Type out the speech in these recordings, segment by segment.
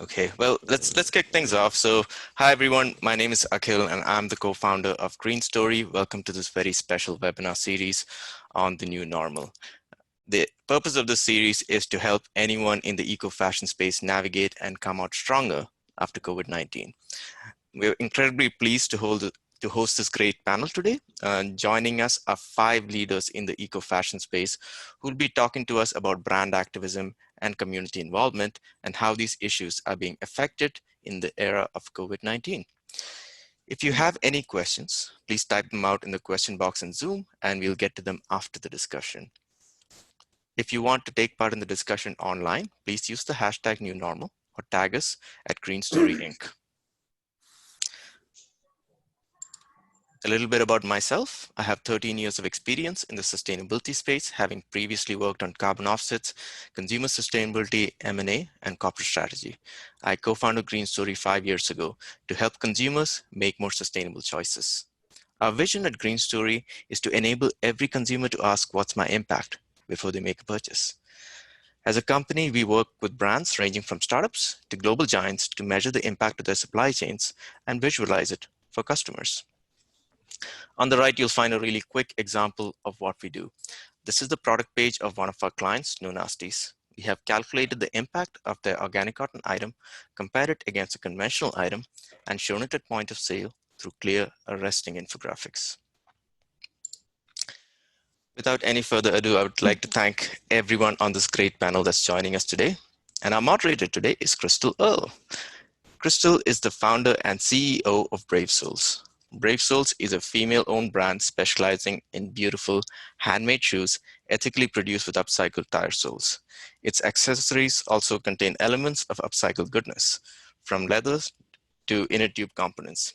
Okay, well, let's kick things off. So, hi everyone, my name is Akhil and I'm the co-founder of Green Story. Welcome to this very special webinar series on the new normal. The purpose of this series is to help anyone in the eco-fashion space navigate and come out stronger after COVID-19. We're incredibly pleased to host this great panel today. Joining us are 5 leaders in the eco-fashion space who will be talking to us about brand activism and community involvement and how these issues are being affected in the era of COVID-19. If you have any questions, please type them out in the question box in Zoom and we'll get to them after the discussion. If you want to take part in the discussion online, please use the hashtag #NewNormal or tag us at Green Story Inc. A little bit about myself. I have 13 years of experience in the sustainability space, having previously worked on carbon offsets, consumer sustainability, M&A, and corporate strategy. I co-founded Green Story 5 years ago to help consumers make more sustainable choices. Our vision at Green Story is to enable every consumer to ask, what's my impact, before they make a purchase. As a company, we work with brands ranging from startups to global giants to measure the impact of their supply chains and visualize it for customers. On the right, you'll find a really quick example of what we do. This is the product page of one of our clients, No Nasties. We have calculated the impact of their organic cotton item, compared it against a conventional item, and shown it at point of sale through clear, arresting infographics. Without any further ado, I would like to thank everyone on this great panel that's joining us today. And our moderator today is Christal Earle. Christal is the founder and CEO of Brave Souls. Brave Souls is a female-owned brand specializing in beautiful handmade shoes ethically produced with upcycled tire soles. Its accessories also contain elements of upcycled goodness, from leathers to inner tube components.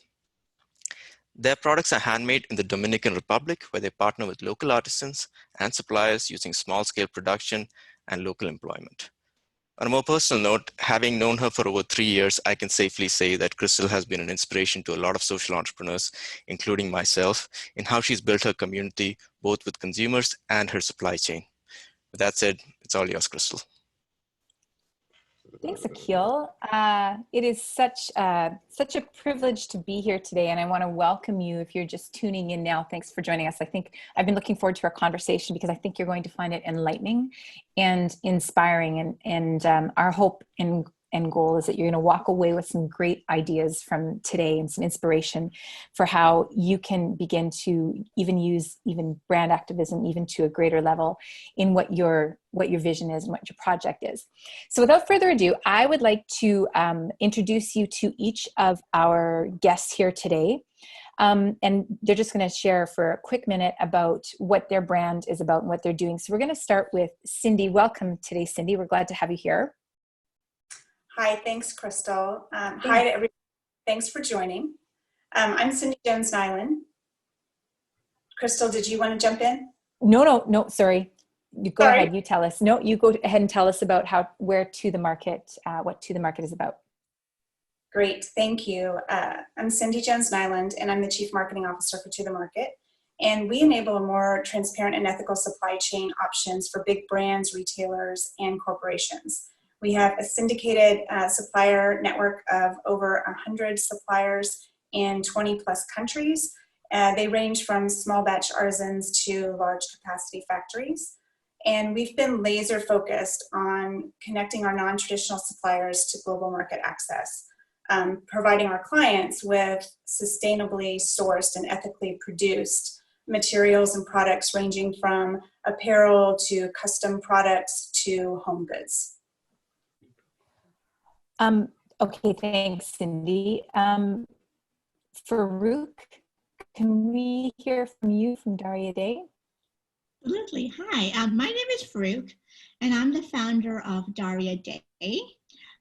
Their products are handmade in the Dominican Republic, where they partner with local artisans and suppliers using small-scale production and local employment. On a more personal note, having known her for over 3 years, I can safely say that Christal has been an inspiration to a lot of social entrepreneurs, including myself, in how she's built her community, both with consumers and her supply chain. With that said, it's all yours, Christal. Thanks, Akhil. It is such a privilege to be here today, and I want to welcome you if you're just tuning in now. Thanks for joining us. I think I've been looking forward to our conversation because I think you're going to find it enlightening and inspiring, and our hope and goal is that you're going to walk away with some great ideas from today and some inspiration for how you can begin to use brand activism even to a greater level in what your vision is and what your project is. So without further ado, I would like to introduce you to each of our guests here today. And they're just going to share for a quick minute about what their brand is about and what they're doing. So we're going to start with Cindy. Welcome today, Cindy. We're glad to have you here. Hi, thanks, Christal. Hi to everyone. Thanks for joining. I'm Cindy Jones-Nyland. Christal, did you want to jump in? No, sorry. You go ahead, you tell us. No, you go ahead and tell us about what To the Market is about. Great, thank you. I'm Cindy Jones-Nyland, and I'm the Chief Marketing Officer for To the Market. And we enable more transparent and ethical supply chain options for big brands, retailers, and corporations. We have a syndicated supplier network of over 100 suppliers in 20 plus countries. They range from small batch artisans to large capacity factories. And we've been laser focused on connecting our non-traditional suppliers to global market access, providing our clients with sustainably sourced and ethically produced materials and products ranging from apparel to custom products to home goods. Okay, thanks, Cindy. Farrukh, can we hear from you from Daria Day? Absolutely. Hi, my name is Farrukh, and I'm the founder of Daria Day.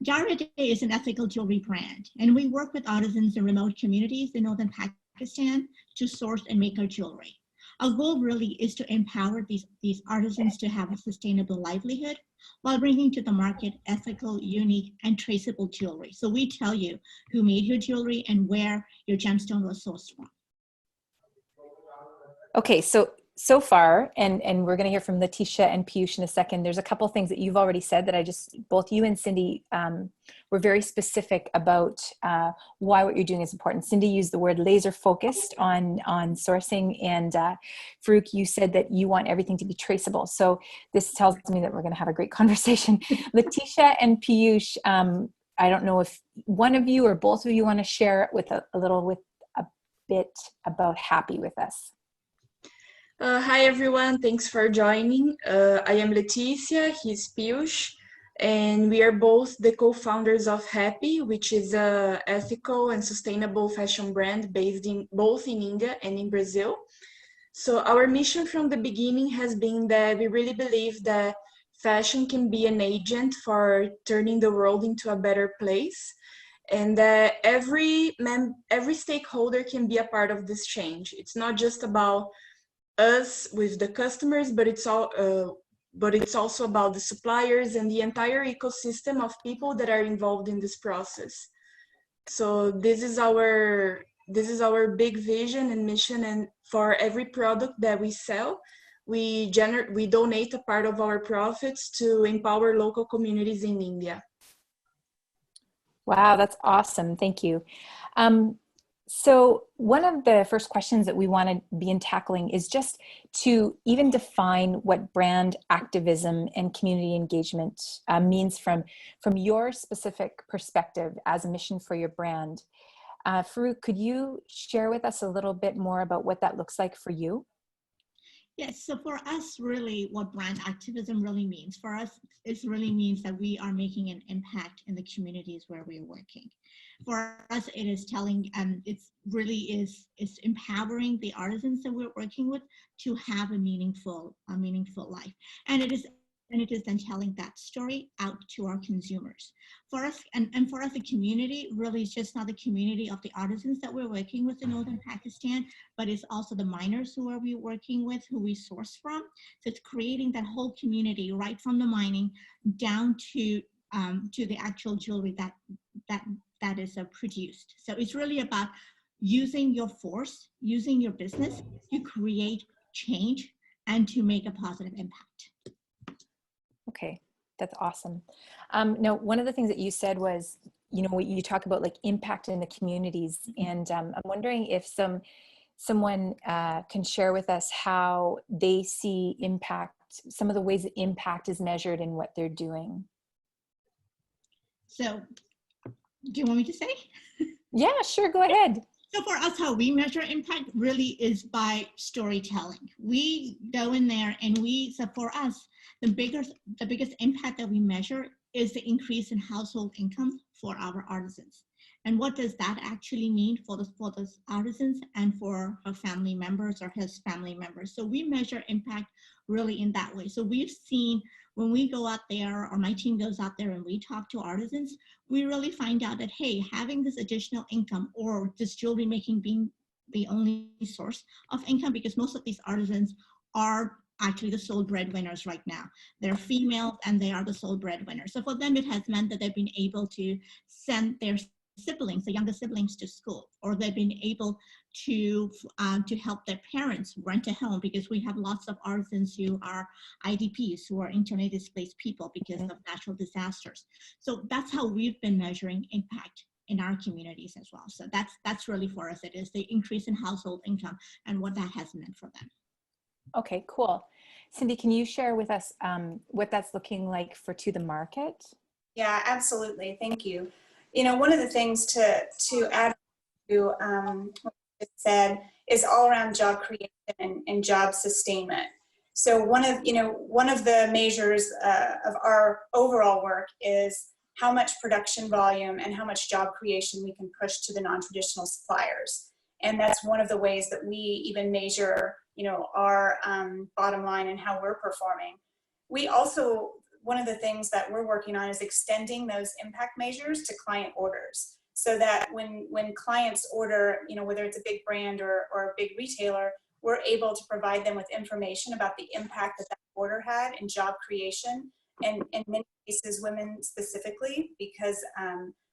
Daria Day is an ethical jewelry brand, and we work with artisans in remote communities in northern Pakistan to source and make our jewelry. Our goal really is to empower these artisans to have a sustainable livelihood while bringing to the market ethical, unique, and traceable jewelry. So we tell you who made your jewelry and where your gemstone was sourced from. Okay, so so far, and we're going to hear from Leticia and Peeyush in a second, there's a couple things that you've already said that both you and Cindy were very specific about why what you're doing is important. Cindy used the word laser focused on sourcing, and Farrukh, you said that you want everything to be traceable. So this tells me that we're going to have a great conversation. Leticia and Peeyush, I don't know if one of you or both of you want to share with a bit about Happee with us. Hi everyone, thanks for joining. I am Leticia, he's Peeyush, and we are both the co-founders of Happee, which is an ethical and sustainable fashion brand based both in India and in Brazil. So our mission from the beginning has been that we really believe that fashion can be an agent for turning the world into a better place, and that every stakeholder can be a part of this change. It's not just about us with the customers, but it's also about the suppliers and the entire ecosystem of people that are involved in this process. So this is our big vision and mission, and for every product that we sell, we donate a part of our profits to empower local communities in India. Wow, that's awesome. Thank you. So one of the first questions that we want to begin tackling is just to even define what brand activism and community engagement means from your specific perspective as a mission for your brand. Farrukh, could you share with us a little bit more about what that looks like for you? Yes, so for us, really, what brand activism really means for us, it really means that we are making an impact in the communities where we're working. For us, it is telling, it's empowering the artisans that we're working with to have a meaningful life, and it is then telling that story out to our consumers. For us, and for us, the community really is just not the community of the artisans that we're working with in northern Pakistan, but it's also the miners who are we working with, who we source from. So it's creating that whole community, right from the mining down to the actual jewelry that is produced. So it's really about using your force, using your business to create change and to make a positive impact. Okay, that's awesome. Now, one of the things that you said was, you talk about like impact in the communities, and I'm wondering if someone can share with us how they see impact, some of the ways that impact is measured in what they're doing. So, do you want me to say? Yeah, sure, go ahead. So for us, how we measure impact really is by storytelling. We go in there and so for us, the biggest impact that we measure is the increase in household income for our artisans. And what does that actually mean for those artisans and for her family members or his family members? So we measure impact really in that way. So we've seen when we go out there, or my team goes out there and we talk to artisans, we really find out that, hey, having this additional income or this jewelry making being the only source of income, because most of these artisans are actually the sole breadwinners right now. They're female and they are the sole breadwinners. So for them, it has meant that they've been able to send their siblings, the younger siblings, to school, or they've been able to help their parents rent a home, because we have lots of artisans who are IDPs, who are internally displaced people because of natural disasters. So that's how we've been measuring impact in our communities as well. So that's really for us, it is the increase in household income and what that has meant for them. Okay, cool. Cindy, can you share with us what that's looking like for To The Market? Yeah, absolutely. Thank you. One of the things to add to what you said is all around job creation and job sustainment. So one of the measures of our overall work is how much production volume and how much job creation we can push to the non-traditional suppliers. And that's one of the ways that we even measure, our bottom line and how we're performing. We also, one of the things that we're working on is extending those impact measures to client orders, so that when clients order, whether it's a big brand or a big retailer, we're able to provide them with information about the impact that order had in job creation, and in many cases women specifically, because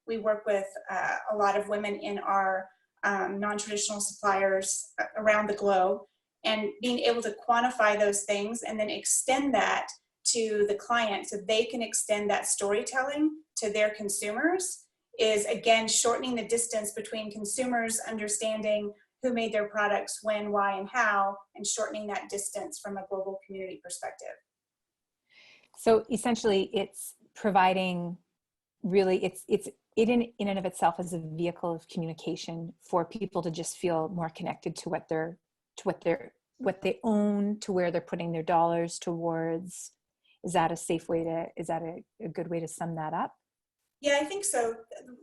we work with a lot of women in our non-traditional suppliers around the globe. and being able to quantify those things and then extend that to the client so they can extend that storytelling to their consumers is, again, shortening the distance between consumers understanding who made their products, when, why, and how, and shortening that distance from a global community perspective. So essentially it's providing, really, it's in and of itself as a vehicle of communication for people to just feel more connected to what they own, to where they're putting their dollars towards. Is that a safe way to, is that a good way to sum that up? Yeah, I think so.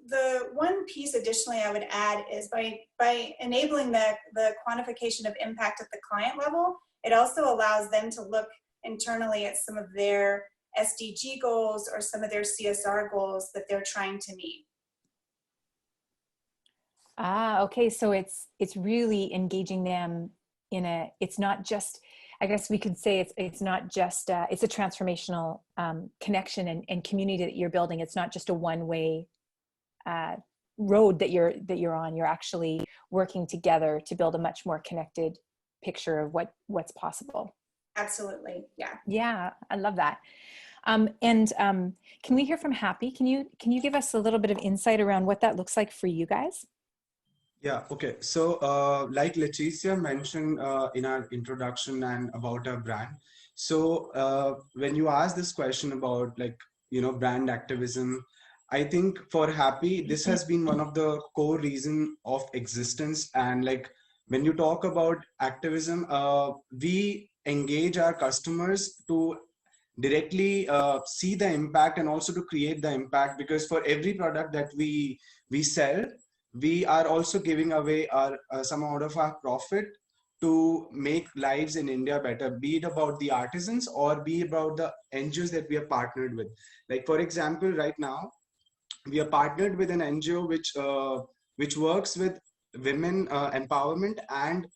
The one piece additionally I would add is by enabling the quantification of impact at the client level, it also allows them to look internally at some of their SDG goals or some of their CSR goals that they're trying to meet. Ah, okay. So it's really engaging them in a, it's not just, I guess we could say it's not just, it's a transformational connection and community that you're building. It's not just a one-way road that you're on. You're actually working together to build a much more connected picture of what's possible. Absolutely, yeah. Yeah, I love that. Can we hear from Happee? Can you give us a little bit of insight around what that looks like for you guys? Yeah, okay. So like Leticia mentioned in our introduction and about our brand. So when you ask this question about brand activism, I think for Happee, this has been one of the core reason of existence. And like when you talk about activism, we engage our customers to directly see the impact and also to create the impact, because for every product that we sell, we are also giving away our some amount of our profit to make lives in India better, be it about the artisans or be about the NGOs that we are partnered with. Like for example, right now we are partnered with an NGO which works with women empowerment and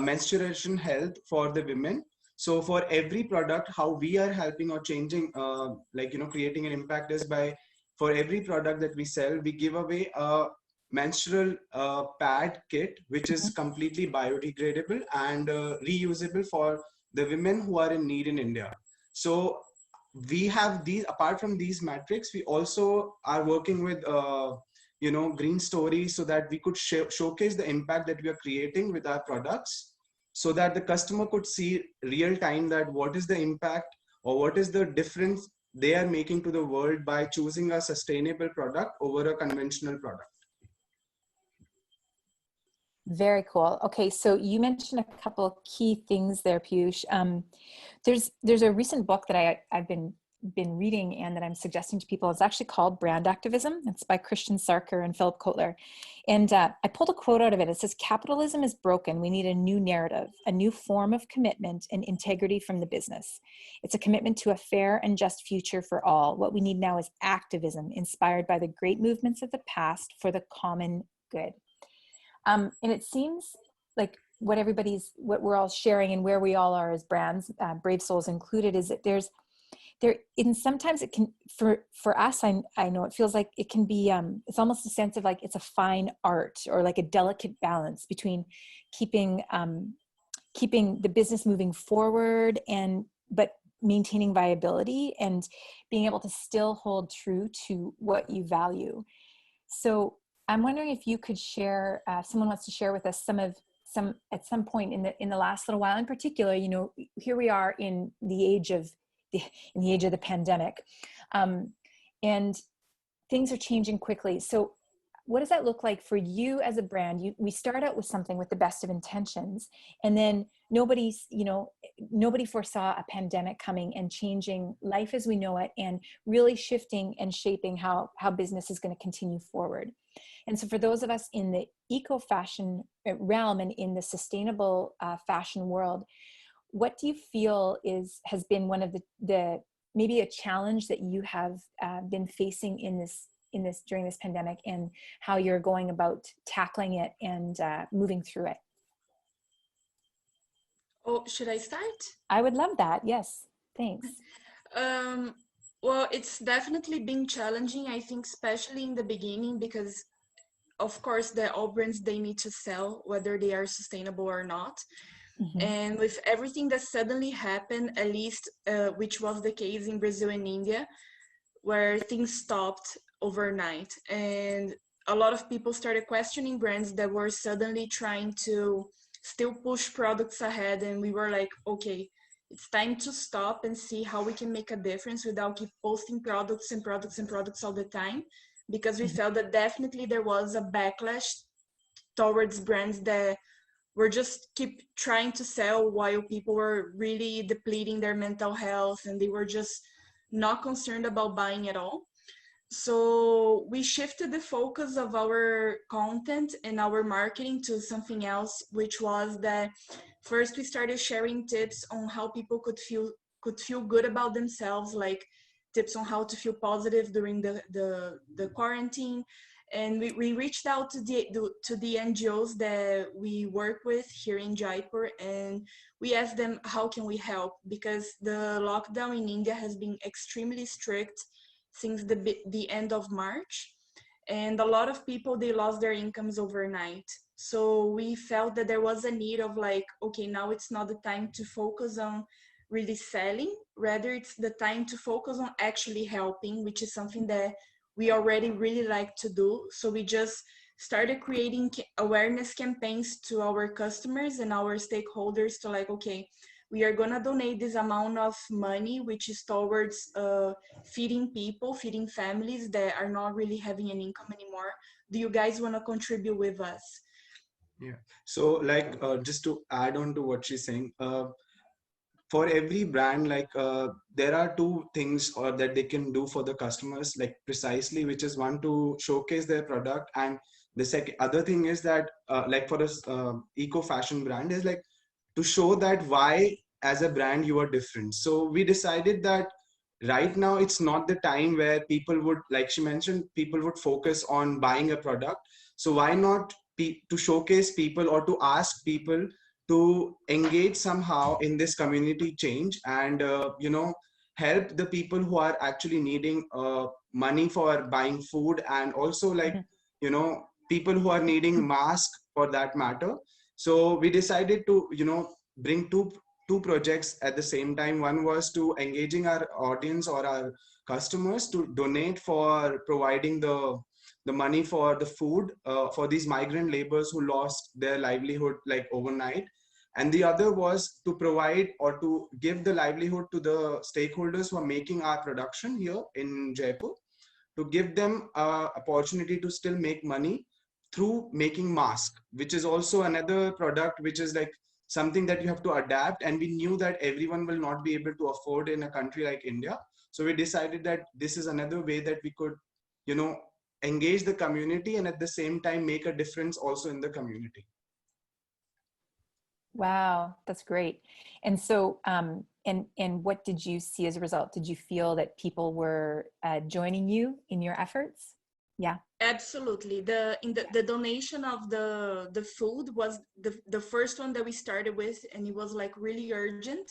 menstruation health for the women. So for every product, how we are helping or changing, creating an impact is by, for every product that we sell, we give away a menstrual pad kit, which is completely biodegradable and reusable for the women who are in need in India. So we have these, apart from these metrics, we also are working with green stories so that we could showcase the impact that we are creating with our products, so that the customer could see real time that what is the impact or what is the difference they are making to the world by choosing a sustainable product over a conventional product. Very cool. Okay, so you mentioned a couple of key things there, Peeyush. There's a recent book that I've been reading and that I'm suggesting to people. It's actually called Brand Activism. It's by Christian Sarker and Philip Kotler. And I pulled a quote out of it. It says, "Capitalism is broken. We need a new narrative, a new form of commitment and integrity from the business. It's a commitment to a fair and just future for all. What we need now is activism, inspired by the great movements of the past for the common good." And it seems like what we're all sharing and where we all are as brands, Brave Souls included, is that sometimes it can, for us, I know it feels like it can be, it's almost a sense of like it's a fine art or like a delicate balance between keeping the business moving forward but maintaining viability and being able to still hold true to what you value. So I'm wondering if you could share, someone wants to share with us at some point in the last little while, in particular, here we are in the age of the pandemic, and things are changing quickly. So what does that look like for you as a brand? We start out with something with the best of intentions, and then nobody foresaw a pandemic coming and changing life as we know it, and really shifting and shaping how business is going to continue forward. And so for those of us in the eco-fashion realm and in the sustainable fashion world, what do you feel has been one of the maybe a challenge that you have been facing in this during this pandemic, and how you're going about tackling it and moving through it? Oh, should I start? I would love that. Yes, thanks. Well, it's definitely been challenging, I think, especially in the beginning, because of course all brands, they need to sell whether they are sustainable or not. And with everything that suddenly happened, at least which was the case in Brazil and India, where things stopped overnight, and a lot of people started questioning brands that were suddenly trying to still push products ahead, and we were like, okay, it's time to stop and see how we can make a difference without keep posting products and products and products all the time, because we felt that definitely there was a backlash towards brands that were just keep trying to sell while people were really depleting their mental health, and they were just not concerned about buying at all. So we shifted the focus of our content and our marketing to something else, which was that first we started sharing tips on how people could feel good about themselves, like tips on how to feel positive during the quarantine. And we reached out to the NGOs that we work with here in Jaipur, and we asked them, how can we help? Because the lockdown in India has been extremely strict since the end of March. And a lot of people, they lost their incomes overnight. So we felt that there was a need of like, okay, now it's not the time to focus on really selling, rather it's the time to focus on actually helping, which is something that we already really like to do. So we just started creating awareness campaigns to our customers and our stakeholders to like, okay, we are gonna donate this amount of money, which is towards feeding people, feeding families that are not really having an income anymore. Do you guys wanna contribute with us? Yeah. So like just to add on to what she's saying, for every brand, like there are two things or that they can do for the customers, like precisely, which is one, to showcase their product, and the second other thing is that like for this eco fashion brand is like to show that why as a brand you are different. So we decided that right now it's not the time where people would, like she mentioned, people would focus on buying a product. So why not to showcase people or to ask people to engage somehow in this community change, and help the people who are actually needing money for buying food, and also like people who are needing mask for that matter. So we decided to bring two projects at the same time. One was to engaging our audience or our customers to donate for providing the money for the food for these migrant laborers who lost their livelihood like overnight. And the other was to provide or to give the livelihood to the stakeholders who are making our production here in Jaipur, to give them opportunity to still make money through making mask, which is also another product which is like something that you have to adapt, and we knew that everyone will not be able to afford in a country like India. So we decided that this is another way that we could engage the community and at the same time make a difference also in the community. Wow, that's great. And so, and what did you see as a result? Did you feel that people were joining you in your efforts? Yeah. Absolutely. The donation of the food was the first one that we started with, and it was like really urgent.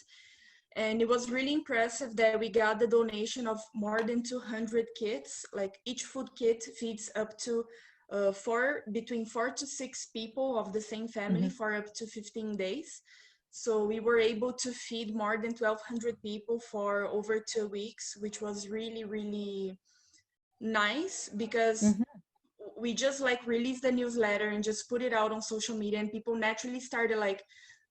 And it was really impressive that we got the donation of more than 200 kits. Like each food kit feeds up to between 4 to 6 people of the same family for up to 15 days. So we were able to feed more than 1,200 people for over 2 weeks, which was really, really nice, because we just like released the newsletter and just put it out on social media, and people naturally started like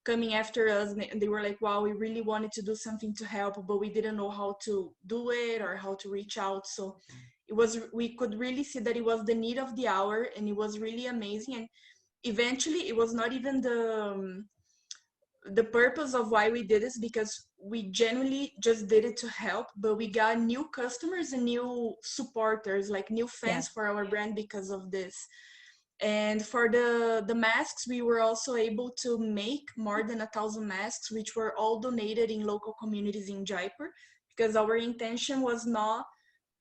coming after us, and they were like, wow, we really wanted to do something to help, but we didn't know how to do it or how to reach out. So we could really see that it was the need of the hour, and it was really amazing. And eventually it was not even the purpose of why we did this, because we genuinely just did it to help, but we got new customers and new supporters, like new fans for our brand because of this. And for the masks, we were also able to make more than 1,000 masks, which were all donated in local communities in Jaipur, because our intention was not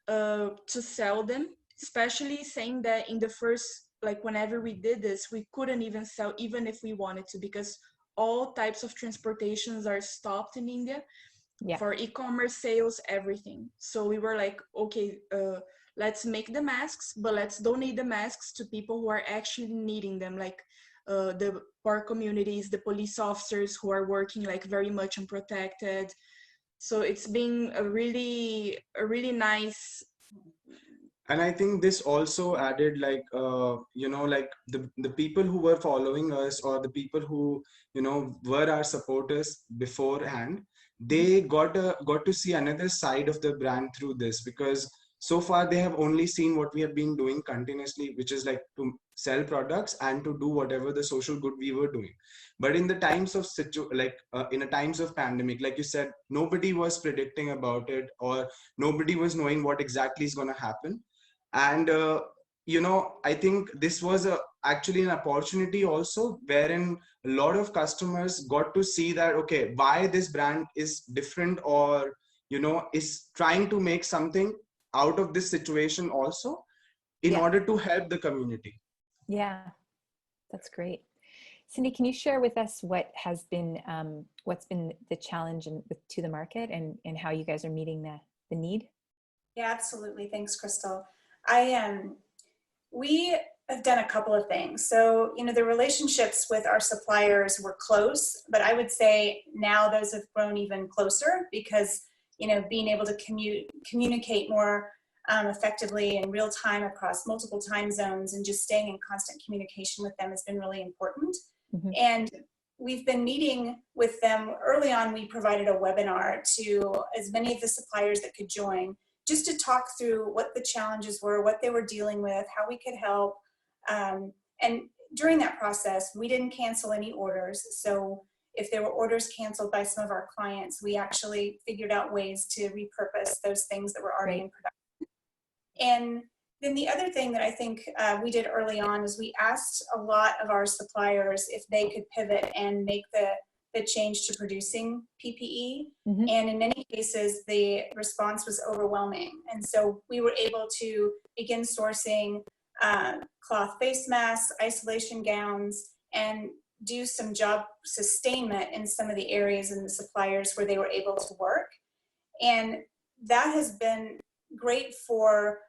to sell them, especially saying that in the first, like whenever we did this, we couldn't even sell even if we wanted to, because all types of transportations are stopped in India for e-commerce sales, everything. So we were like, okay, let's make the masks, but let's donate the masks to people who are actually needing them. Like the poor communities, the police officers who are working like very much unprotected. So it's been a really nice. And I think this also added like like the people who were following us, or the people who were our supporters beforehand, they got to see another side of the brand through this, because so far they have only seen what we have been doing continuously, which is like to sell products and to do whatever the social good we were doing. But in the times of in the times of pandemic, like you said, nobody was predicting about it, or nobody was knowing what exactly is going to happen. And I think this was actually an opportunity also, wherein a lot of customers got to see that, okay, why this brand is different, or is trying to make something out of this situation also, in order to help the community. Yeah, that's great. Cindy, can you share with us what has been what's been the challenge to the market, and how you guys are meeting the need? Yeah, absolutely. Thanks, Christal. We have done a couple of things. So, the relationships with our suppliers were close, but I would say now those have grown even closer, because, being able to communicate more effectively in real time across multiple time zones, and just staying in constant communication with them has been really important. Mm-hmm. And we've been meeting with them. Early on, we provided a webinar to as many of the suppliers that could join, just to talk through what the challenges were, what they were dealing with, how we could help. And during that process, we didn't cancel any orders. So if there were orders canceled by some of our clients, we actually figured out ways to repurpose those things that were already in production. And then the other thing that I think we did early on is we asked a lot of our suppliers if they could pivot and make the change to producing PPE. Mm-hmm. And in many cases, the response was overwhelming. And so we were able to begin sourcing cloth face masks, isolation gowns, and do some job sustainment in some of the areas and the suppliers where they were able to work. And that has been great for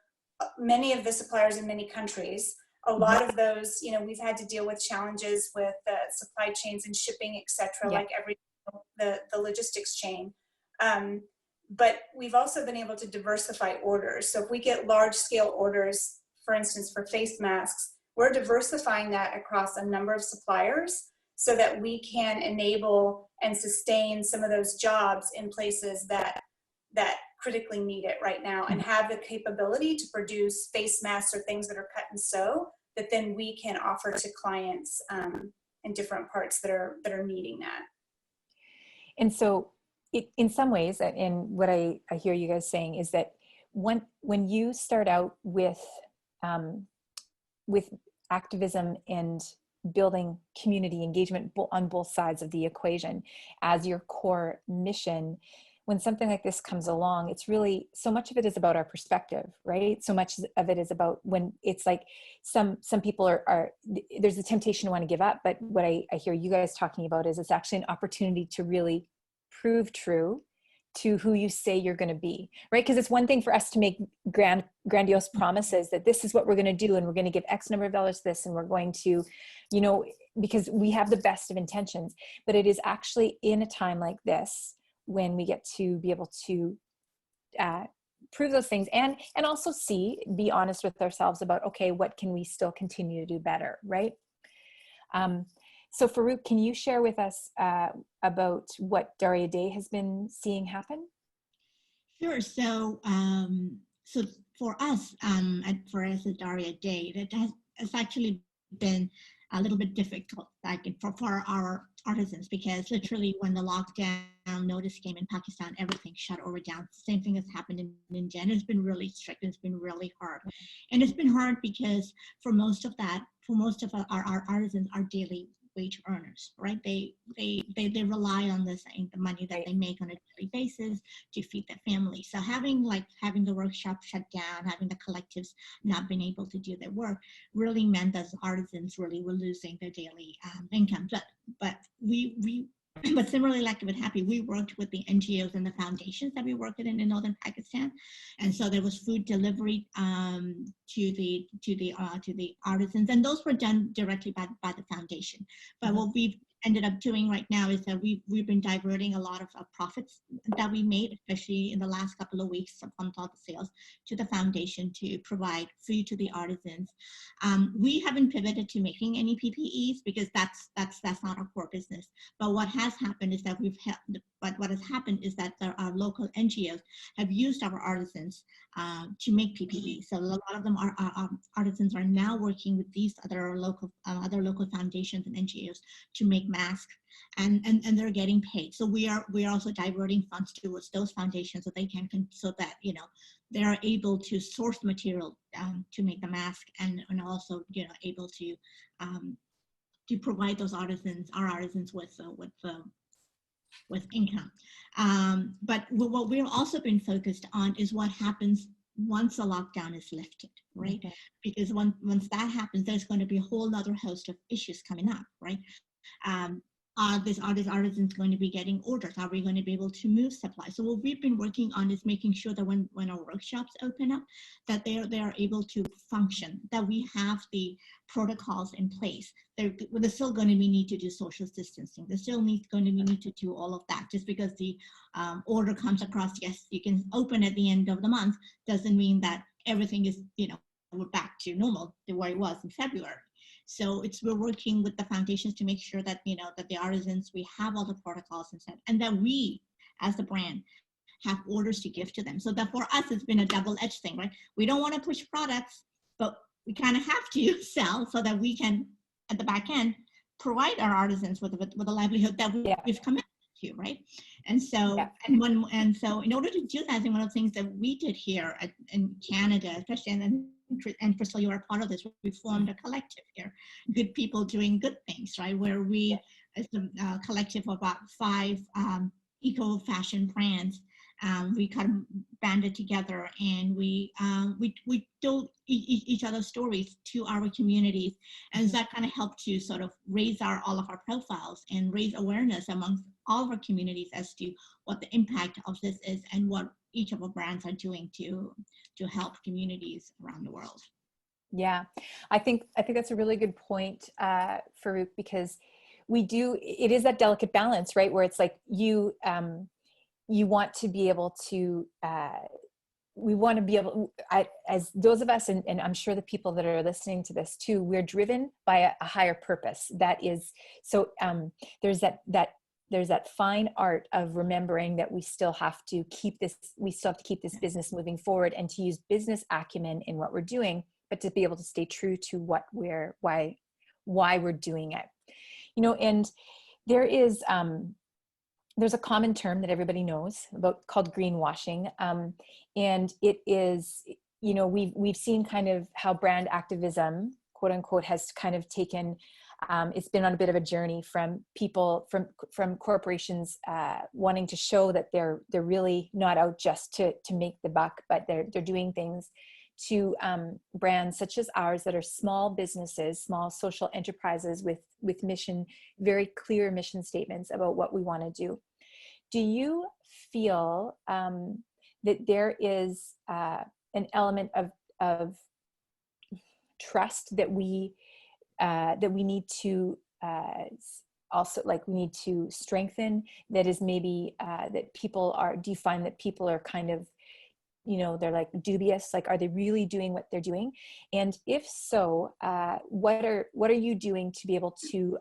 many of the suppliers in many countries. A lot of those, we've had to deal with challenges with supply chains and shipping, et cetera, like the logistics chain. But we've also been able to diversify orders. So if we get large scale orders, for instance, for face masks, we're diversifying that across a number of suppliers so that we can enable and sustain some of those jobs in places that critically need it right now, and have the capability to produce face masks or things that are cut and sew that then we can offer to clients in different parts that are needing that. And so in some ways, and what I hear you guys saying is that when you start out with activism and building community engagement on both sides of the equation as your core mission, when something like this comes along, it's really, so much of it is about our perspective, right? So much of it is about when it's like some people are there's a temptation to want to give up, but what I hear you guys talking about is it's actually an opportunity to really prove true to who you say you're going to be, right? Because it's one thing for us to make grandiose promises that this is what we're going to do, and we're going to give X number of dollars to this, and we're going to, because we have the best of intentions. But it is actually in a time like this when we get to be able to prove those things, and also be honest with ourselves about, okay, what can we still continue to do better, right? So Farrukh, can you share with us about what Daria Day has been seeing happen? Sure. So so for us, at Daria Day, it's actually been a little bit difficult, like for our artisans, because literally when the lockdown notice came in Pakistan, everything shut over down. Same thing has happened in India, and it's been really strict. It's been really hard, and it's been hard because for most of our artisans are daily wage earners, right? They rely on the money that they make on a daily basis to feed their family. So having the workshop shut down, having the collectives not been able to do their work, really meant that artisans really were losing their daily income. But we But similarly, like with Happee, we worked with the NGOs and the foundations that we work in northern Pakistan, and so there was food delivery to the artisans, and those were done directly by the foundation. But what we've ended up doing right now is that we've been diverting a lot of profits that we made, especially in the last couple of weeks on top of sales, to the foundation to provide food to the artisans. We haven't pivoted to making any PPEs because that's not our core business. But what has happened is that our local NGOs have used our artisans to make PPE. So a lot of them are artisans are now working with these other local foundations and NGOs to make masks, and they're getting paid. So we are also diverting funds towards those foundations so they can they are able to source material to make the mask, and also able to provide those our artisans with income. But what we've also been focused on is what happens once the lockdown is lifted, right? Okay. Because once that happens, there's going to be a whole other host of issues coming up, right? Are these artisans going to be getting orders? Are we going to be able to move supply? So what we've been working on is making sure that when our workshops open up, that they are able to function, that we have the protocols in place. There's still going to be need to do social distancing. There's still going to be need to do all of that. Just because the order comes across, yes, you can open at the end of the month, doesn't mean that everything is, we're back to normal the way it was in February. So we're working with the foundations to make sure that, that the artisans, we have all the protocols and that we, as the brand, have orders to give to them. So that for us, it's been a double-edged thing, right? We don't want to push products, but we kind of have to sell so that we can, at the back end, provide our artisans with a livelihood that we've committed to, right? And so, and so in order to do that, I think one of the things that we did here in Canada, especially, and Christal, you are part of this, we formed a collective here, Good People Doing Good Things, right? Where we, as a collective of about 5 eco-fashion brands, we kind of banded together, and we told each other's stories to our communities, and that kind of helped to sort of raise all of our profiles and raise awareness amongst all of our communities as to what the impact of this is and what each of our brands are doing to help communities around the world. Yeah, I think that's a really good point, Farrukh, because it is that delicate balance, right? Where it's like you want to be able to, we want to be able, as those of us, and I'm sure the people that are listening to this too, we're driven by a higher purpose. That is, so there's that fine art of remembering that we still have to keep this business moving forward, and to use business acumen in what we're doing, but to be able to stay true to why we're doing it. And there's a common term that everybody knows about called greenwashing. And it is, we've seen kind of how brand activism, quote unquote, has kind of taken, it's been on a bit of a journey from people, from corporations wanting to show that they're really not out just to make the buck, but they're doing things, to brands such as ours that are small businesses, small social enterprises with mission, very clear mission statements about what we want to do. Do you feel that there is an element of trust that we need to also, like, we need to strengthen, that is maybe that people are, do you find that people are kind of, they're like dubious, like, are they really doing what they're doing? And if so, what are you doing to be able to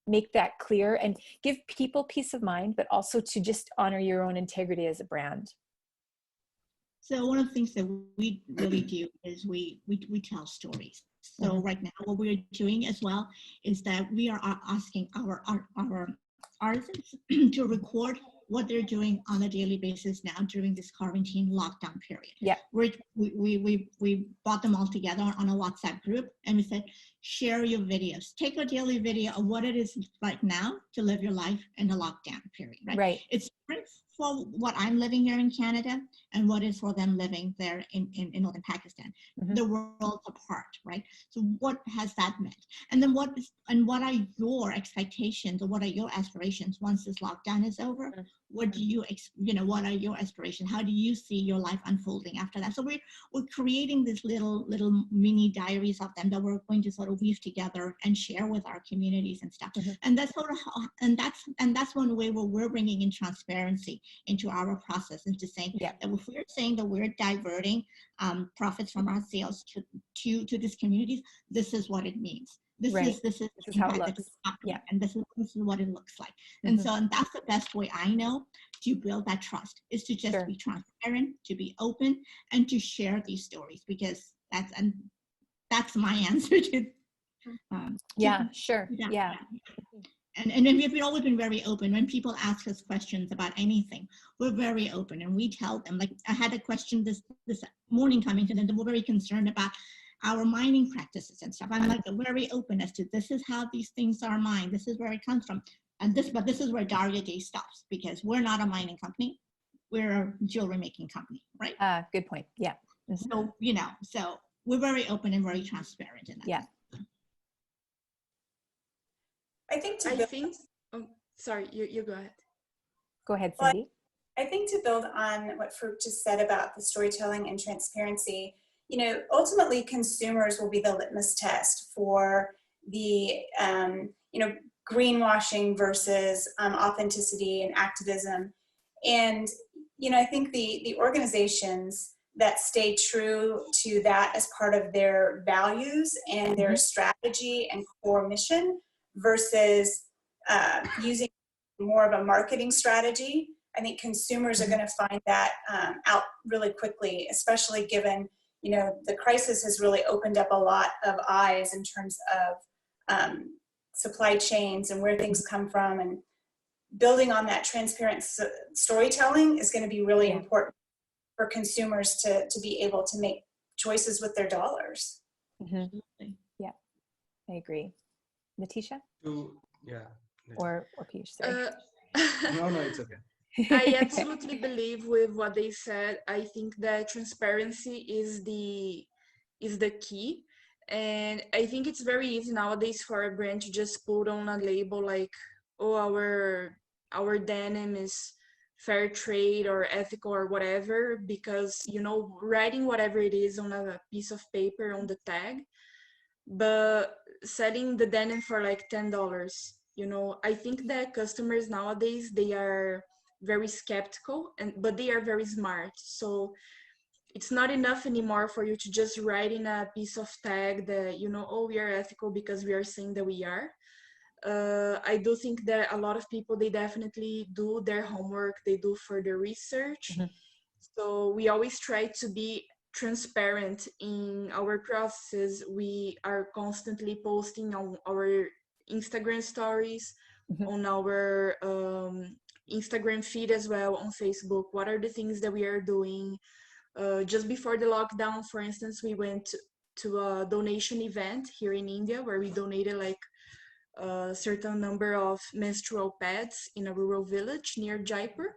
make that clear and give people peace of mind, but also to just honor your own integrity as a brand? So one of the things that we really do is we tell stories. So right now, what we're doing as well is that we are asking our artisans to record what they're doing on a daily basis now during this quarantine lockdown period. Yeah, we brought them all together on a WhatsApp group, and we said, share your videos. Take a daily video of what it is like now to live your life in the lockdown period, right? Right. It's different for what I'm living here in Canada and what is for them living there in northern Pakistan. Mhm. The worlds apart, right? So what has that meant? And then what are your expectations, or what are your aspirations once this lockdown is over? Mhm. What do you, what are your aspirations? How do you see your life unfolding after that? So we're creating these little mini diaries of them that we're going to sort of weave together and share with our communities and stuff. Mhm. And that's sort of that's one way where we're bringing in transparency into our process, and to saying Yeah. that if we're saying that we're diverting profits from our sales to these communities, this is what it means. This Right. is This is how it impact that looks. is happening, Yeah. and this is what it looks like. And so, and that's the best way I know to build that trust, is to just Sure. be transparent, to be open, and to share these stories, because that's my answer to Yeah, sure. that. Yeah. And then we've always been very open. When people ask us questions about anything, we're very open, and we tell them. Like, I had a question this morning coming to them that we're very concerned about our mining practices and stuff. I'm like very open as to, this is how these things are mined. This is where it comes from. And but this is where Daria Day stops, because we're not a mining company. We're a jewelry making company, right? Good point. Yeah. So, so we're very open and very transparent in that. Yeah. I think Sorry, you go ahead. Go ahead, Well, Cindy. I think to build on what Farrukh just said about the storytelling and transparency, ultimately consumers will be the litmus test for the, greenwashing versus authenticity and activism. And, I think the organizations that stay true to that as part of their values and their strategy and core mission versus using more of a marketing strategy, I think consumers are going to find that out really quickly, especially given, the crisis has really opened up a lot of eyes in terms of supply chains and where things come from, and building on that transparent storytelling is going to be really important for consumers to be able to make choices with their dollars. Yeah, I agree. Leticia? Yeah. Or Peeyush, sorry. No, it's okay. I absolutely believe with what they said. I think that transparency is the key. And I think it's very easy nowadays for a brand to just put on a label like, oh, our denim is fair trade or ethical or whatever, because, writing whatever it is on a piece of paper on the tag, but selling the denim for like $10, I think that customers nowadays, they are very skeptical, but they are very smart. So it's not enough anymore for you to just write in a piece of tag that, oh, we are ethical because we are saying that we are. I do think that a lot of people, they definitely do their homework, they do further research. So we always try to be transparent in our processes. We are constantly posting on our Instagram stories, on our Instagram feed as well, on Facebook. What are the things that we are doing? Just before the lockdown, for instance, we went to a donation event here in India where we donated like a certain number of menstrual pads in a rural village near Jaipur.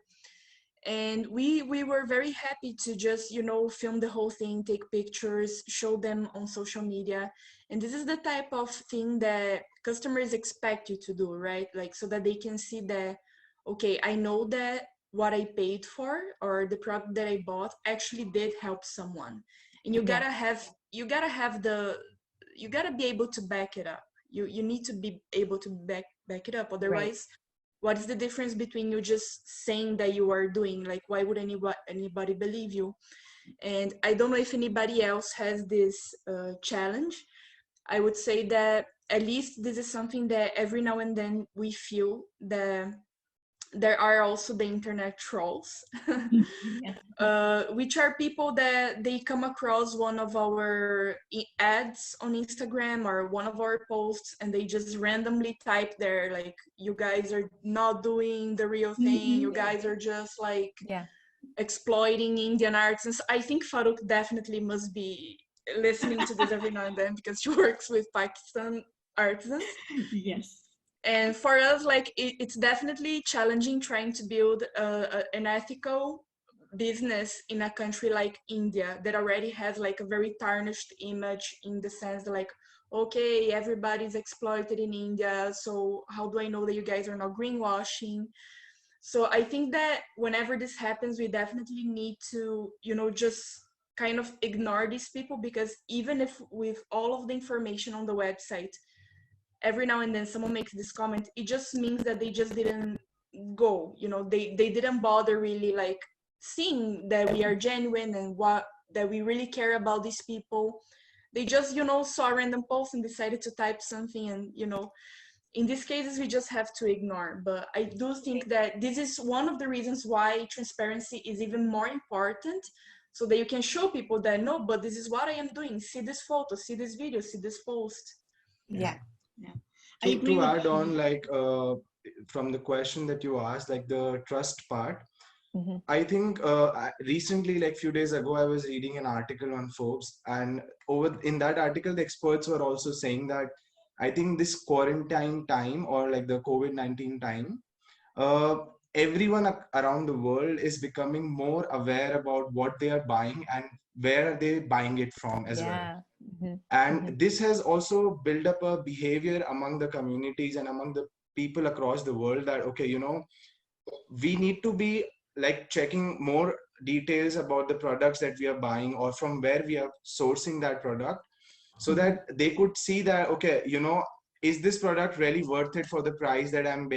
And we were very happy to just, film the whole thing, take pictures, show them on social media. And this is the type of thing that customers expect you to do, right? Like, so that they can see that, okay, I know that what I paid for or the product that I bought actually did help someone. And you gotta be able to back it up. You need to be able to back it up. Otherwise, what is the difference between you just saying that you are doing? Like, why would anybody believe you? And I don't know if anybody else has this challenge. I would say that at least this is something that every now and then we feel that there are also the internet trolls, which are people that they come across one of our ads on Instagram or one of our posts, and they just randomly type there, like, you guys are not doing the real thing, you guys are just like exploiting Indian arts. And so I think Farrukh definitely must be listening to this every now and then because she works with Pakistan artisans. Yes. And for us, like it's definitely challenging trying to build an ethical business in a country like India that already has like a very tarnished image, in the sense that, like, okay, everybody's exploited in India, so how do I know that you guys are not greenwashing? So I think that whenever this happens, we definitely need to, you know, just kind of ignore these people, because even if with all of the information on the website, every now and then someone makes this comment, it just means that they just didn't go, you know, they didn't bother really like seeing that we are genuine and what that we really care about these people. They just, you know, saw a random post and decided to type something, and, you know, in these cases we just have to ignore. But I do think that this is one of the reasons why transparency is even more important, so that you can show people that, no, but this is what I am doing, see this photo, see this video, see this post. Yeah. Yeah. I agree To with add you. on, like from the question that you asked, like the trust part, Mm-hmm. I think recently, like few days ago, I was reading an article on Forbes, and in that article, the experts were also saying that I think this quarantine time, or like the COVID-19 time, uh, everyone around the world is becoming more aware about what they are buying and where are they buying it from as well. Yeah. Mm-hmm. And this has also built up a behavior among the communities and among the people across the world that, okay, you know, we need to be like checking more details about the products that we are buying or from where we are sourcing that product, so that they could see that, okay, you know, is this product really worth it for the price that I'm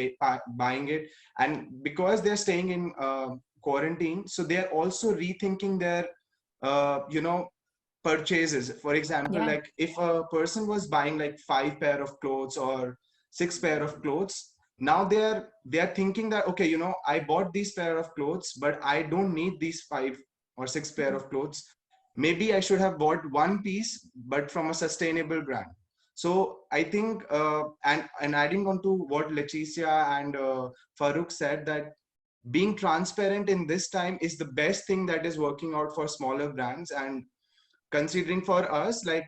buying it? And because they're staying in quarantine, so they're also rethinking their you know, purchases. For example, Yeah. like if a person was buying like 5 pair of clothes or 6 pair of clothes, now they're thinking that, okay, you know, I bought these pair of clothes, but I don't need these 5 or 6 pair of clothes. Maybe I should have bought one piece but from a sustainable brand. So I think and adding on to what Leticia and Farrukh said, that being transparent in this time is the best thing that is working out for smaller brands. And considering for us, like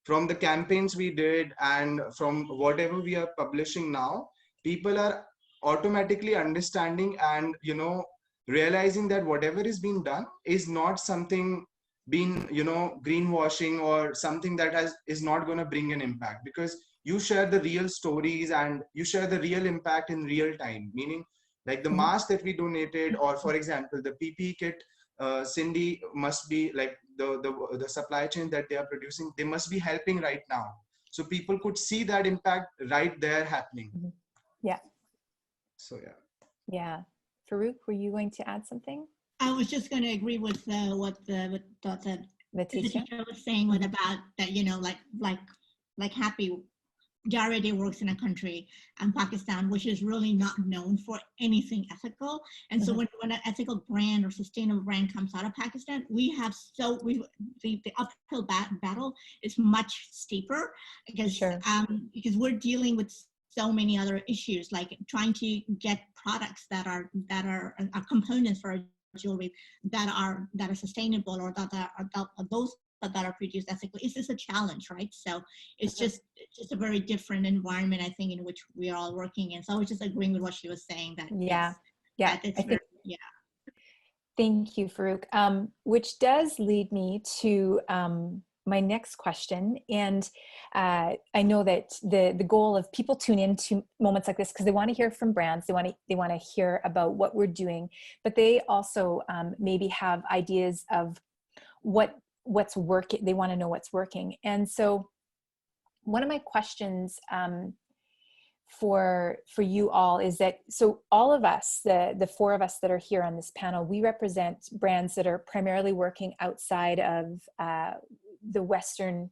from the campaigns we did and from whatever we are publishing now, people are automatically understanding and, you know, realizing that whatever is being done is not something being, you know, greenwashing or something that is not going to bring an impact, because you share the real stories and you share the real impact in real time. Meaning, like the mask that we donated, or for example the PPE kit, Cindy must be like the supply chain that they are producing, they must be helping right now, so people could see that impact right there happening. Yeah. So yeah. Yeah. Farrukh, were you going to add something? I was just going to agree with what Leticia Leticia? was saying, what about that, you know, like Happee, Daria Day works in a country, Pakistan, which is really not known for anything ethical. And so when an ethical brand or sustainable brand comes out of Pakistan, we have the uphill battle is much steeper, because because we're dealing with so many other issues, like trying to get products that are components for our jewelry that are sustainable, or that are those that are produced ethically. It's just a challenge, right? So it's just a very different environment, I think, in which we are all working in. So I was just agreeing with what she was saying, that Thank you, Farrukh. Which does lead me to my next question. And I know that the goal of people tune into moments like this because they want to hear from brands, they want to hear about what we're doing, but they also maybe have ideas of what's working. They want to know what's working. And so one of my questions for you all is that, so all of us, the 4 of us that are here on this panel, we represent brands that are primarily working outside of the Western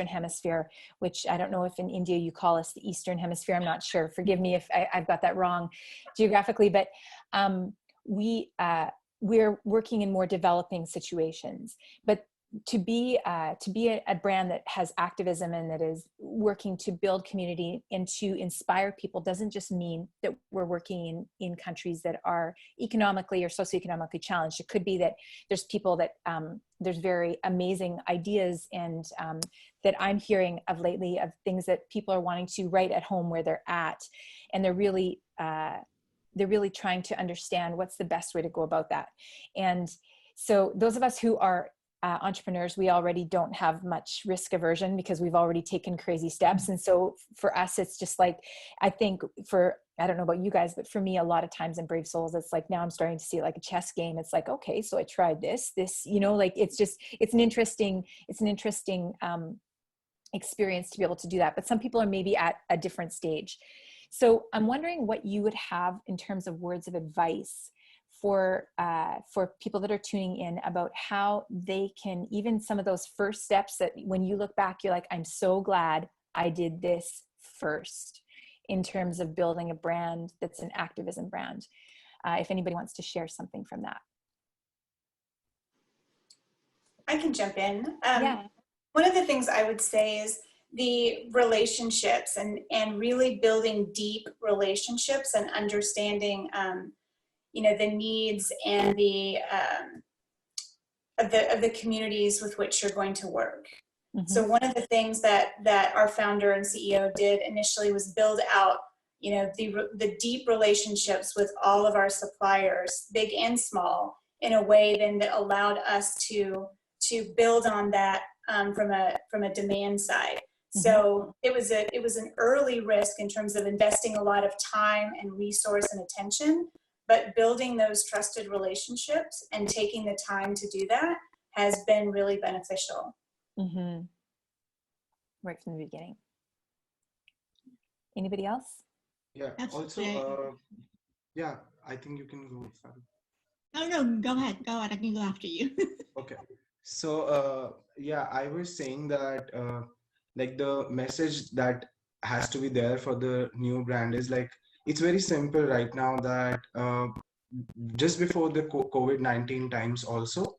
Hemisphere, which I don't know if in India you call us the Eastern Hemisphere. I'm not sure. Forgive me if I've got that wrong geographically, but we're working in more developing situations. But to be a brand that has activism and that is working to build community and to inspire people doesn't just mean that we're working in countries that are economically or socioeconomically challenged. It could be that there's people that there's very amazing ideas and that I'm hearing of lately of things that people are wanting to write at home where they're at, and they're really trying to understand what's the best way to go about that. And so those of us who are entrepreneurs, we already don't have much risk aversion because we've already taken crazy steps. And so for us, it's just like, I think I don't know about you guys, but for me, a lot of times in Brave Souls, it's like, now I'm starting to see it like a chess game. It's like, okay, so I tried this, like, it's an interesting experience to be able to do that. But some people are maybe at a different stage. So I'm wondering what you would have in terms of words of advice for people that are tuning in about how they can, even some of those first steps that when you look back, you're like, I'm so glad I did this first, in terms of building a brand that's an activism brand. If anybody wants to share something from that. I can jump in. Yeah. One of the things I would say is the relationships and really building deep relationships and understanding the needs and of the communities with which you're going to work. Mm-hmm. So one of the things that our founder and CEO did initially was build out, the deep relationships with all of our suppliers, big and small, in a way then that allowed us to build on that from a demand side. Mm-hmm. So it was an early risk in terms of investing a lot of time and resource and attention. But building those trusted relationships and taking the time to do that has been really beneficial. Mm-hmm. Right from the beginning. Anybody else? Yeah. Also, yeah, I think you can go. Oh no, go ahead. I can go after you. Okay. So yeah, I was saying that like the message that has to be there for the new brand is like, it's very simple right now that just before the COVID-19 times also,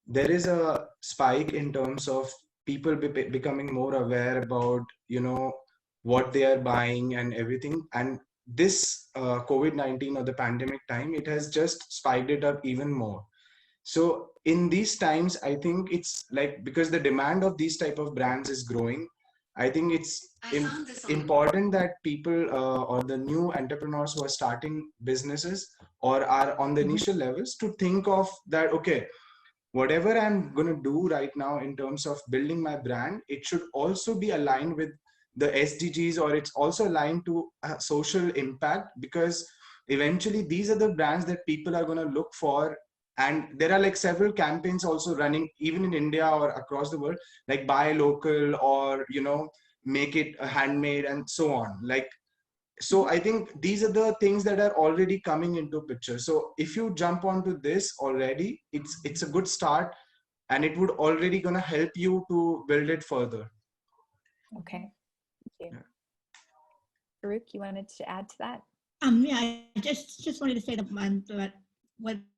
there is a spike in terms of people becoming more aware about, what they are buying and everything. And this COVID-19 or the pandemic time, it has just spiked it up even more. So in these times, I think it's like, because the demand of these type of brands is growing, I think it's important that people or the new entrepreneurs who are starting businesses or are on the initial levels to think of that, okay, whatever I'm going to do right now in terms of building my brand, it should also be aligned with the SDGs, or it's also aligned to social impact, because eventually these are the brands that people are going to look for. And there are like several campaigns also running even in India or across the world, like buy local or, make it handmade and so on. Like, so I think these are the things that are already coming into picture. So if you jump onto this already, it's a good start, and it would already going to help you to build it further. Okay. Thank you. Yeah. Farrukh, you wanted to add to that? Yeah, I just wanted to say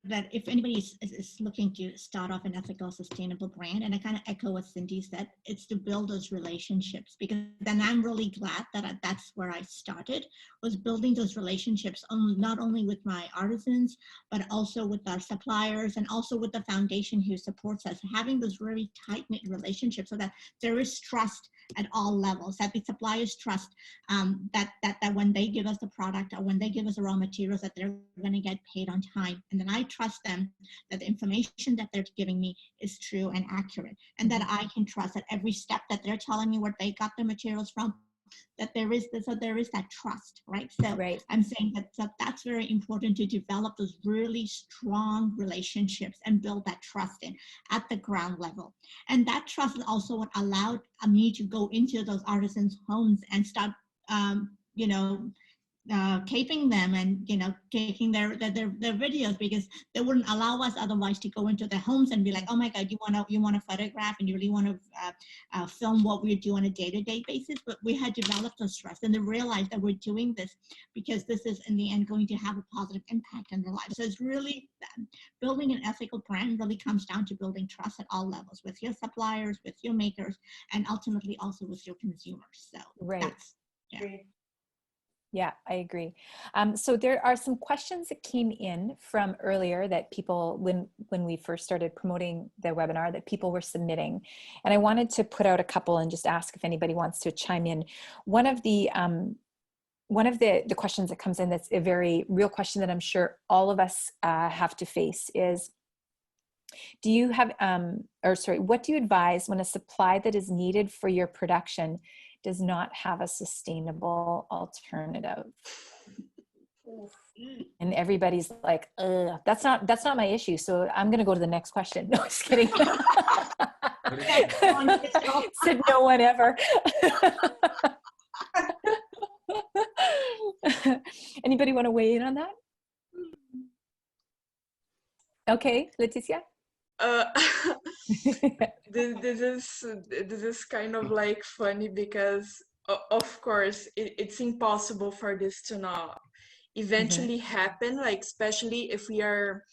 that if anybody is looking to start off an ethical, sustainable brand, and I kind of echo what Cindy said, it's to build those relationships, because then I'm really glad that that's where I started, was building those relationships not only with my artisans, but also with our suppliers and also with the foundation who supports us, having those really tight-knit relationships so that there is trust at all levels, that the suppliers trust that when they give us the product or when they give us the raw materials, that they're going to get paid on time. And then I trust them that the information that they're giving me is true and accurate, and that I can trust that every step that they're telling me where they got their materials from, that there is that trust, right? So right. I'm saying that's very important, to develop those really strong relationships and build that trust in at the ground level. And that trust is also what allowed me to go into those artisans' homes and start, caping them and taking their videos, because they wouldn't allow us otherwise to go into their homes and be like, oh my god, you want to photograph and you really want to film what we do on a day-to-day basis. But we had developed those trust, and they realized that we're doing this because this is in the end going to have a positive impact on their lives. So it's really building an ethical brand really comes down to building trust at all levels, with your suppliers, with your makers, and ultimately also with your consumers. So that's, Yeah, I agree. So there are some questions that came in from earlier that people, when we first started promoting the webinar, that people were submitting. And I wanted to put out a couple and just ask if anybody wants to chime in. One of the questions that comes in that's a very real question that I'm sure all of us have to face is, do you have, what do you advise when a supply that is needed for your production does not have a sustainable alternative? And everybody's like, that's not my issue. So I'm going to go to the next question. No, just kidding. Said no one ever. Anybody want to weigh in on that? Okay, Leticia. This is kind of like funny, because of course it's impossible for this to not eventually happen, like especially if we are,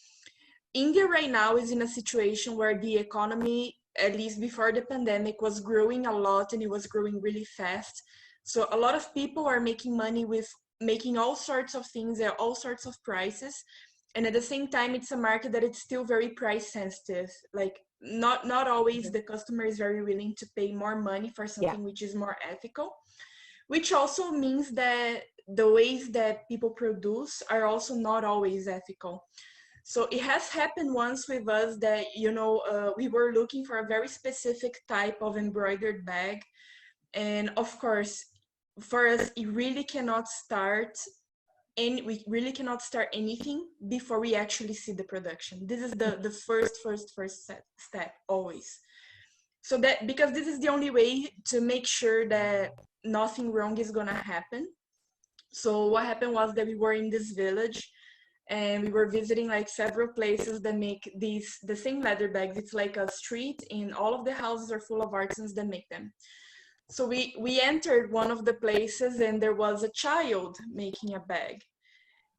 India right now is in a situation where the economy, at least before the pandemic, was growing a lot, and it was growing really fast. So a lot of people are making money with making all sorts of things at all sorts of prices. And at the same time, it's a market that it's still very price sensitive. Like not always the customer is very willing to pay more money for something which is more ethical, which also means that the ways that people produce are also not always ethical. So it has happened once with us that, we were looking for a very specific type of embroidered bag. And of course, for us, it really cannot start, and we really cannot start anything before we actually see the production. This is the first step always. So that, because this is the only way to make sure that nothing wrong is gonna happen. So what happened was that we were in this village, and we were visiting like several places that make the same leather bags. It's like a street, and all of the houses are full of artisans that make them. So we entered one of the places, and there was a child making a bag.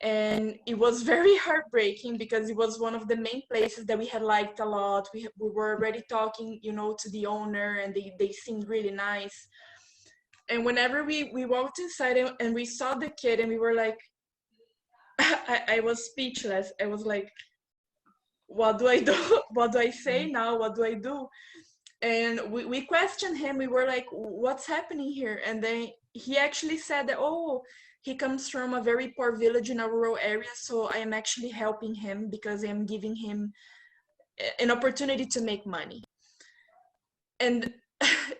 And it was very heartbreaking, because it was one of the main places that we had liked a lot. We were already talking, to the owner, and they seemed really nice. And whenever we walked inside and we saw the kid, and we were like, I was speechless. I was like, what do I do? What do I say now? What do I do? And we questioned him. We were like, what's happening here? And then he actually said that, he comes from a very poor village in a rural area. So I am actually helping him because I am giving him an opportunity to make money. And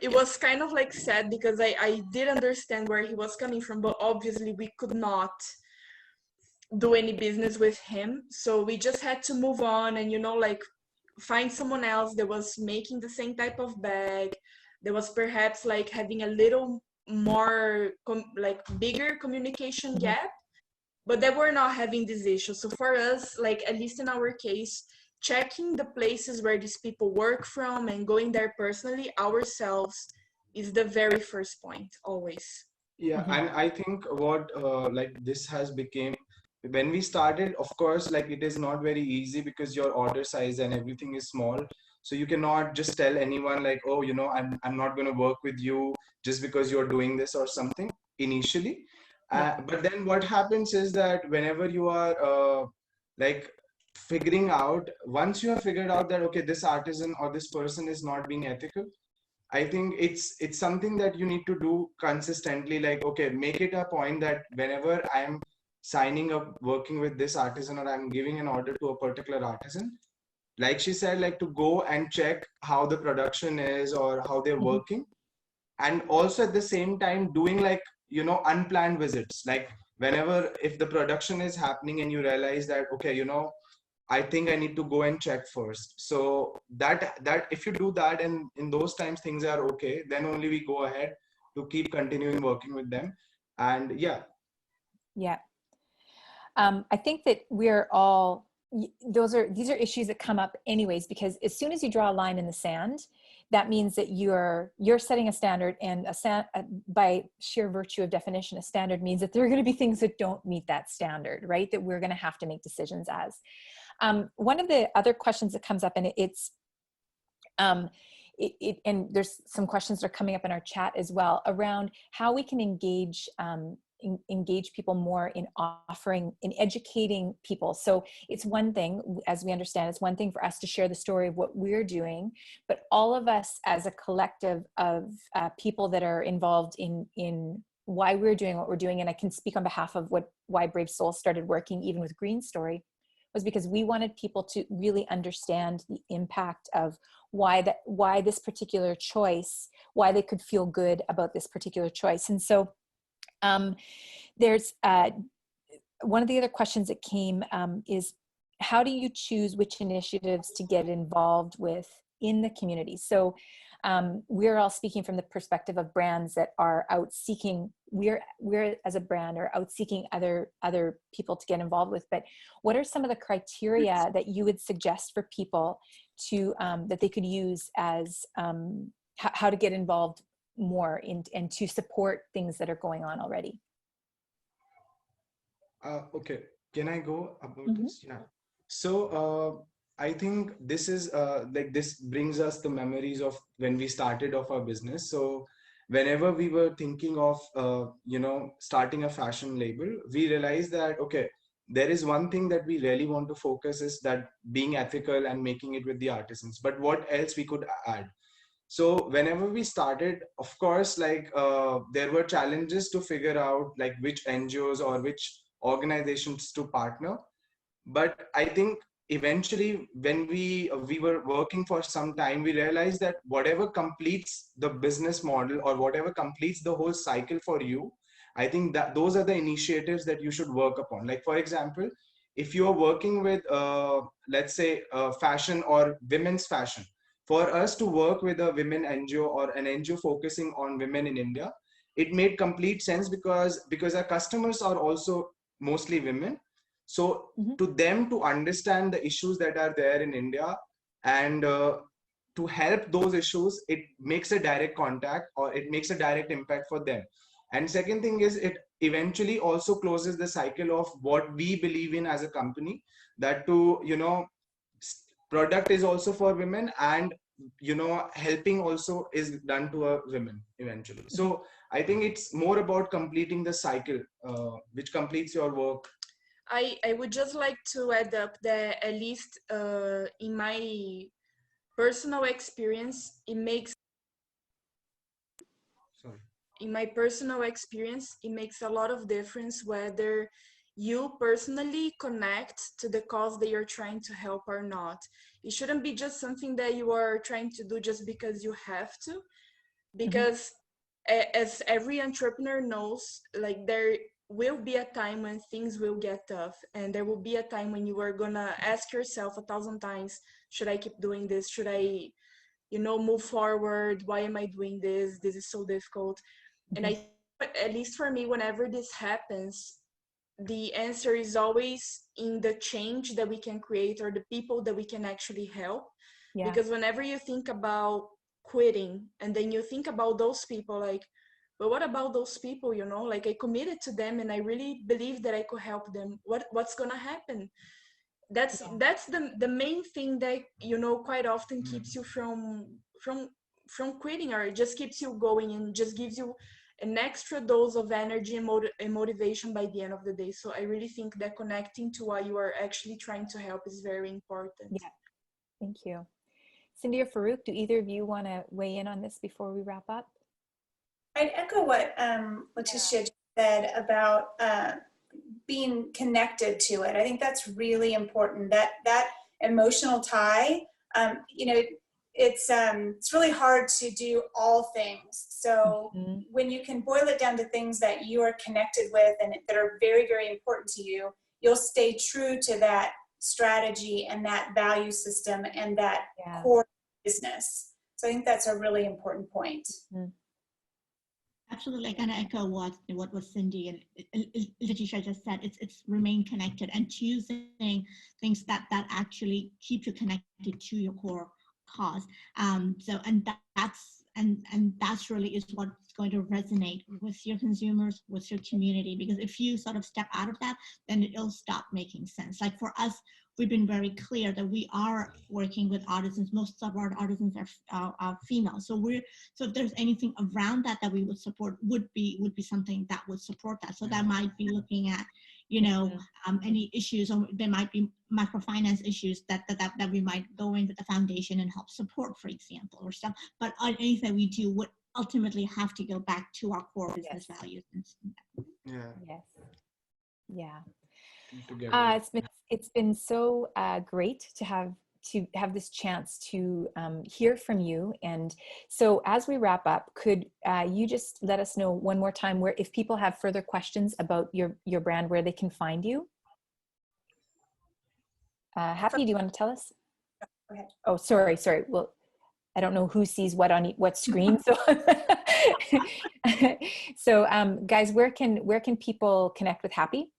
it was kind of like sad, because I did understand where he was coming from, but obviously we could not do any business with him. So we just had to move on and, find someone else that was making the same type of bag, that was perhaps like having a little more bigger communication gap, but they were not having this issue. So for us, like at least in our case, checking the places where these people work from and going there personally ourselves is the very first point always. Yeah, and I think what this has become, when we started, of course, like it is not very easy, because your order size and everything is small. So you cannot just tell anyone like, oh, I'm not going to work with you just because you're doing this or something initially. But then what happens is that whenever you are figuring out, once you have figured out that, okay, this artisan or this person is not being ethical, I think it's something that you need to do consistently. Like, okay, make it a point that whenever I'm signing up working with this artisan, or I'm giving an order to a particular artisan, like she said, like to go and check how the production is or how they're working. And also at the same time doing unplanned visits, like whenever, if the production is happening and you realize that, okay, I think I need to go and check first. So that if you do that, and in those times things are okay, then only we go ahead to keep continuing working with them. And yeah, Yeah. I think that we're all, these are issues that come up anyways, because as soon as you draw a line in the sand, that means that you're setting a standard, and by sheer virtue of definition, a standard means that there are going to be things that don't meet that standard, right? That we're going to have to make decisions as. One of the other questions that comes up, and and there's some questions that are coming up in our chat as well around how we can engage people more in educating people. So it's one thing, as we understand, it's one thing for us to share the story of what we're doing, but all of us as a collective of people that are involved in why we're doing what we're doing, and I can speak on behalf of why Brave Souls started working even with Green Story, was because we wanted people to really understand the impact of why this particular choice, why they could feel good about this particular choice. And so there's one of the other questions that came is, how do you choose which initiatives to get involved with in the community? So we're all speaking from the perspective of brands that are out seeking, we're as a brand are out seeking other people to get involved with, but what are some of the criteria that you would suggest for people to that they could use as how to get involved more and to support things that are going on already? Okay, can I go about this? Yeah. So I think this is this brings us the memories of when we started off our business. So whenever we were thinking of starting a fashion label, we realized that okay, there is one thing that we really want to focus is that being ethical and making it with the artisans. But what else we could add? So whenever we started, of course, there were challenges to figure out like which NGOs or which organizations to partner. But I think eventually when we were working for some time, we realized that whatever completes the business model or whatever completes the whole cycle for you, I think that those are the initiatives that you should work upon. Like, for example, if you are working with, let's say, fashion or women's fashion, for us to work with a women NGO or an NGO focusing on women in India, it made complete sense because our customers are also mostly women. So to them to understand the issues that are there in India and to help those issues, it makes a direct contact or it makes a direct impact for them. And second thing is it eventually also closes the cycle of what we believe in as a company, that product is also for women and helping also is done to a women eventually. So I think it's more about completing the cycle which completes your work. I would just like to add up that at least in my personal experience, it makes a lot of difference whether you personally connect to the cause that you're trying to help or not. It shouldn't be just something that you are trying to do just because you have to, because as every entrepreneur knows, like there will be a time when things will get tough, and there will be a time when you are gonna ask yourself 1,000 times, should I keep doing this? Should I move forward? Why am I doing this? This is so difficult. And I, at least for me, whenever this happens, the answer is always in the change that we can create or the people that we can actually help. Yeah. Because whenever you think about quitting and then you think about those people, like, but what about those people, like I committed to them and I really believe that I could help them. What's gonna happen? That's the main thing that, quite often keeps you from quitting, or it just keeps you going and just gives you an extra dose of energy and motivation by the end of the day. So I really think that connecting to what you are actually trying to help is very important. Yeah, thank you. Cindy or Farrukh, do either of you want to weigh in on this before we wrap up? I'd echo what Leticia said about being connected to it. I think that's really important. That emotional tie. It's really hard to do all things. So when you can boil it down to things that you are connected with and that are very, very important to you, you'll stay true to that strategy and that value system and that core business. So I think that's a really important point. Absolutely, I kind of echo what Cindy and Leticia just said. It's remain connected and choosing things that actually keep you connected to your core cause. That's really is what's going to resonate with your consumers, with your community. Because if you sort of step out of that, then it'll stop making sense. Like for us, we've been very clear that we are working with artisans. Most of our artisans are female. So if there's anything around that we would support, would be something that would support that. So that might be looking at, any issues, or there might be microfinance issues that we might go in with the foundation and help support, for example, or stuff. But anything we do would ultimately have to go back to our core business values. Yeah. Yes. Yeah. Together. It's been so great to have this chance to hear from you. And so as we wrap up, could you just let us know one more time where, if people have further questions about your brand, where they can find you? Happee, do you want to tell us? Go ahead. Oh, sorry. Well, I don't know who sees what on what screen. So, guys, where can people connect with Happee?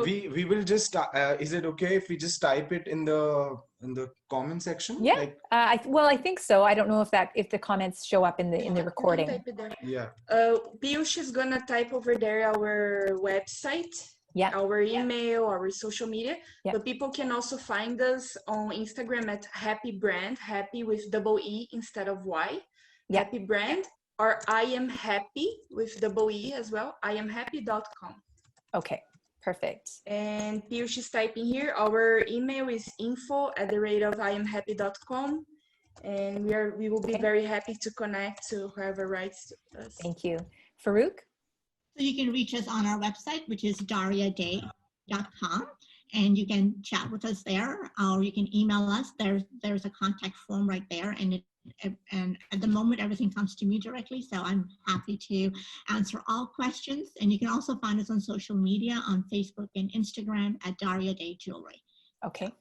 We will just is it okay if we just type it in the comment section? Yeah. Like, I think so. I don't know if the comments show up in the recording. Type it there. yeah. Peeyush is gonna type over there our website, our email, our social media. But people can also find us on Instagram at Happee Brand, Happee with double E instead of Y. Happee Brand, or I am Happee with double E as well. IamHappee.com. Okay. Perfect. And Peeyush is typing here. Our email is info@IamHappee.com, and we will be very happy to connect to whoever writes to us. Thank you. Farrukh? So you can reach us on our website, which is dariaday.com, and you can chat with us there, or you can email us. There's a contact form right there, and at the moment everything comes to me directly, so I'm happy to answer all questions. And you can also find us on social media, on Facebook and Instagram at Daria Day Jewelry. Okay,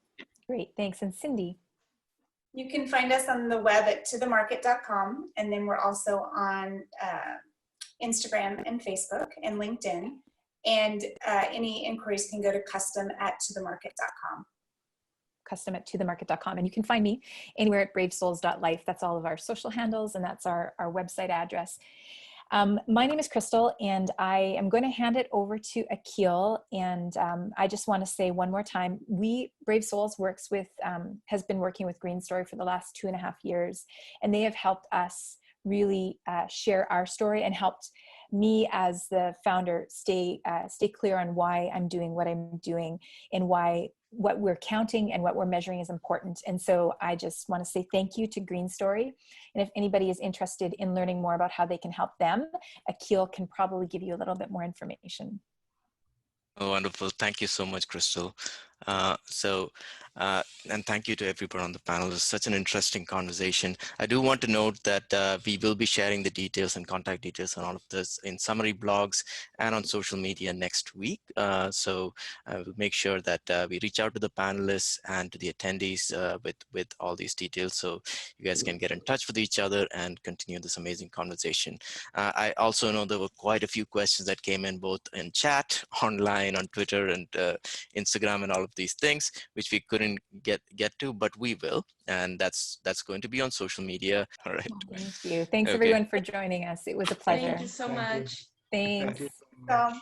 great, thanks. And Cindy? You can find us on the web at tothemarket.com, and then we're also on Instagram and Facebook and LinkedIn. And any inquiries can go to custom@tothemarket.com. custom@tothemarket.com. And you can find me anywhere at bravesouls.life. That's all of our social handles, and that's our website address. My name is Christal, and I am going to hand it over to Akil. And I just want to say one more time, Brave Souls has been working with Green Story for the last 2.5 years, and they have helped us really share our story and helped me as the founder stay clear on why I'm doing what I'm doing, and what we're counting and what we're measuring is important. And so I just want to say thank you to Green Story. And if anybody is interested in learning more about how they can help them, Akil can probably give you a little bit more information. Oh, wonderful. Thank you so much, Christal. And thank you to everyone on the panel. It's such an interesting conversation. I do want to note that we will be sharing the details and contact details on all of this in summary blogs and on social media next week. So we'll make sure that we reach out to the panelists and to the attendees with all these details, so you guys can get in touch with each other and continue this amazing conversation. I also know there were quite a few questions that came in both in chat, online, on Twitter and Instagram and all of these things, which we couldn't get to, but we will, and that's going to be on social media. All right. Thank you. Thanks everyone for joining us. It was a pleasure. Thank you so much. Thanks. Thank you so much.